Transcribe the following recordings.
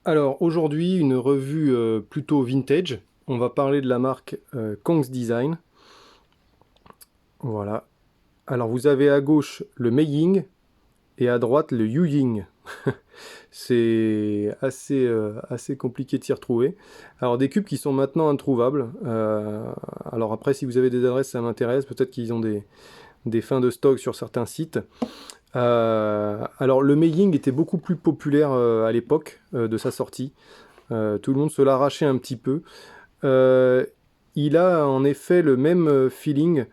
Alors aujourd'hui, une revue plutôt vintage. On va parler de la marque Kong's Design. Voilà. Alors vous avez à gauche le Meiying et à droite le Yuying. C'est assez compliqué de s'y retrouver. Alors des cubes qui sont maintenant introuvables. Alors après, si vous avez des adresses, ça m'intéresse. Peut-être qu'ils ont des fins de stock sur certains sites. Alors le Meiying était beaucoup plus populaire à l'époque de sa sortie. Tout le monde se l'arrachait un petit peu. Euh, il a en effet le même feeling,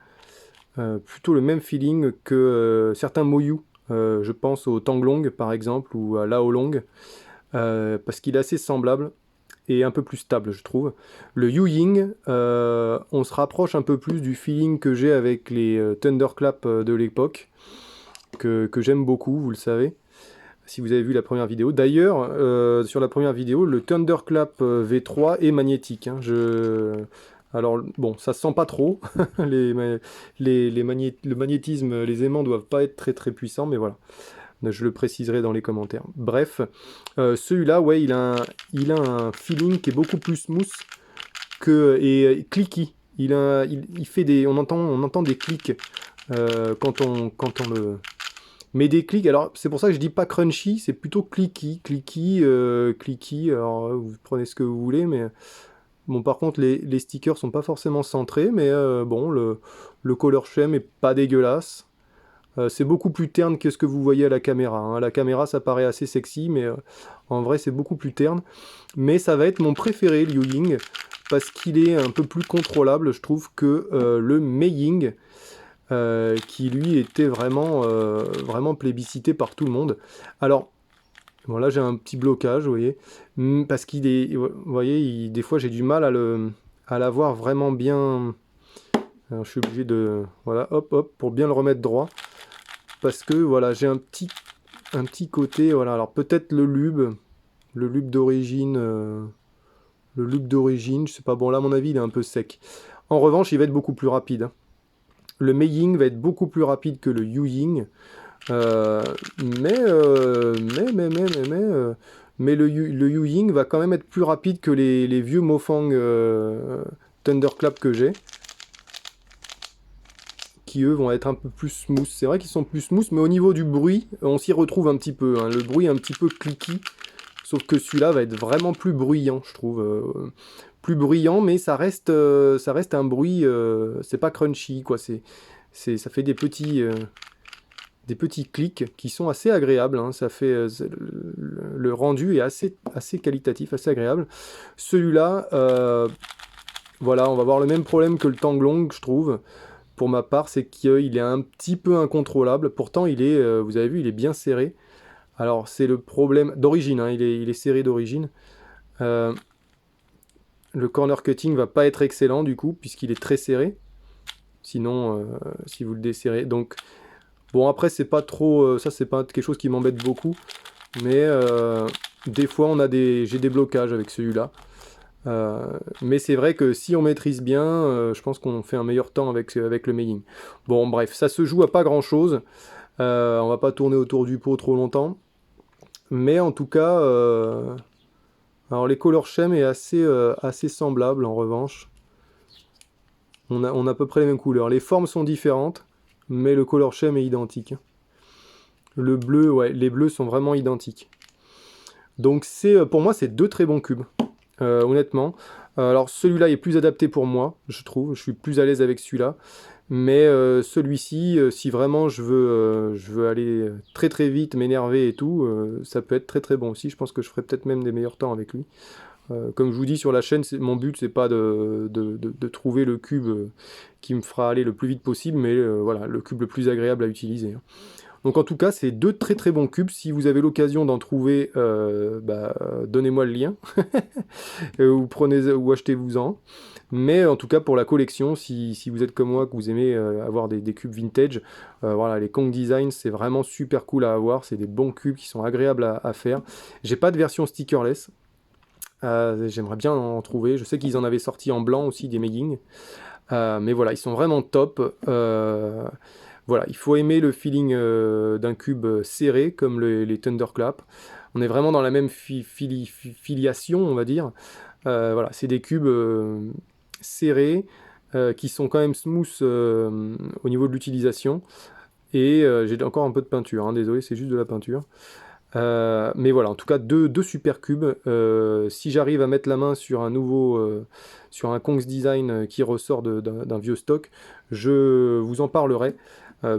plutôt le même feeling que certains Moyu. Je pense au Tanglong par exemple ou à Laolong, parce qu'il est assez semblable et un peu plus stable, je trouve. Le Yuying, on se rapproche un peu plus du feeling que j'ai avec les Thunderclap de l'époque, que j'aime beaucoup, vous le savez, si vous avez vu la première vidéo. D'ailleurs, sur la première vidéo, le Thunderclap V3 est magnétique, hein. Alors, bon, ça se sent pas trop. Le magnétisme, les aimants doivent pas être très très puissants, mais voilà. Je le préciserai dans les commentaires. Bref, celui-là, ouais, il a un feeling qui est beaucoup plus smooth et clicky. Il fait on entend des clics quand on le, mais des clics, alors c'est pour ça que je dis pas crunchy, c'est plutôt clicky. Alors vous prenez ce que vous voulez, mais bon, par contre les stickers sont pas forcément centrés, mais bon, le color scheme est pas dégueulasse. C'est beaucoup plus terne que ce que vous voyez à la caméra, hein. À la caméra, ça paraît assez sexy, mais en vrai, c'est beaucoup plus terne. Mais ça va être mon préféré, Liu Ying, parce qu'il est un peu plus contrôlable, je trouve, que le Mei Ying, qui lui était vraiment plébiscité par tout le monde. Alors, bon là j'ai un petit blocage, vous voyez, parce qu'il est, vous voyez, des fois j'ai du mal à l'avoir vraiment bien. Alors, je suis obligé de, voilà, hop, hop, pour bien le remettre droit, parce que voilà, j'ai un petit côté, voilà, alors peut-être le lube d'origine, je sais pas, bon là à mon avis il est un peu sec. En revanche, il va être beaucoup plus rapide, hein. Le Meiying va être beaucoup plus rapide que le Yuying. Euh, mais le Yu Ying va quand même être plus rapide que les vieux Mofang Thunderclap que j'ai, qui eux vont être un peu plus smooth. C'est vrai qu'ils sont plus smooth, mais au niveau du bruit, on s'y retrouve un petit peu, hein. Le bruit est un petit peu clicky, sauf que celui-là va être vraiment plus bruyant, je trouve. Plus bruyant, mais ça reste un bruit, c'est pas crunchy, quoi. Ça fait des petits clics qui sont assez agréables, hein. Ça fait le rendu est assez qualitatif, assez agréable. Celui-là, voilà, on va avoir le même problème que le Tanglong, je trouve. Pour ma part, c'est qu'il est un petit peu incontrôlable. Pourtant, vous avez vu, il est bien serré. Alors, c'est le problème d'origine, hein, il est serré d'origine. Euh, le corner cutting va pas être excellent du coup, puisqu'il est très serré. Sinon, si vous le desserrez. Donc, bon, après, c'est pas trop. Ça, c'est pas quelque chose qui m'embête beaucoup. Mais des fois, j'ai des blocages avec celui-là. Mais c'est vrai que si on maîtrise bien, je pense qu'on fait un meilleur temps avec le Meiying. Bon, bref, ça se joue à pas grand-chose. On va pas tourner autour du pot trop longtemps. Mais en tout cas, alors les color scheme est assez semblable en revanche. On a à peu près les mêmes couleurs. Les formes sont différentes, mais le color scheme est identique. Le bleu, ouais, les bleus sont vraiment identiques. Donc pour moi, c'est deux très bons cubes, honnêtement. Alors celui-là est plus adapté pour moi, je trouve. Je suis plus à l'aise avec celui-là. Mais celui-ci, si vraiment je veux aller très très vite, m'énerver et tout, ça peut être très très bon aussi. Je pense que je ferai peut-être même des meilleurs temps avec lui. Comme je vous dis sur la chaîne, mon but c'est pas de trouver le cube qui me fera aller le plus vite possible, mais voilà, le cube le plus agréable à utiliser, hein. Donc en tout cas, c'est deux très très bons cubes. Si vous avez l'occasion d'en trouver, donnez-moi le lien ou ou achetez-vous-en. Mais en tout cas pour la collection, si vous êtes comme moi, que vous aimez avoir des cubes vintage, voilà, les Kong Design c'est vraiment super cool à avoir. C'est des bons cubes qui sont agréables à faire. J'ai pas de version stickerless. J'aimerais bien en trouver. Je sais qu'ils en avaient sorti en blanc aussi des Meiying. Mais voilà, ils sont vraiment top. Voilà, il faut aimer le feeling d'un cube serré comme les Thunderclap. on est vraiment dans la même filiation, on va dire. Voilà, c'est des cubes serrés, qui sont quand même smooth au niveau de l'utilisation. Et j'ai encore un peu de peinture, hein, désolé, c'est juste de la peinture. Mais voilà, en tout cas, deux super cubes. Si j'arrive à mettre la main sur sur un Kong's Design qui ressort d'un vieux stock, je vous en parlerai,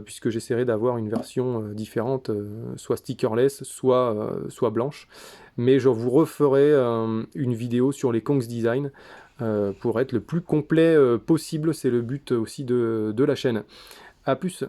puisque j'essaierai d'avoir une version différente, soit stickerless, soit blanche. Mais je vous referai une vidéo sur les Kong's Design pour être le plus complet possible. C'est le but aussi de la chaîne. A plus!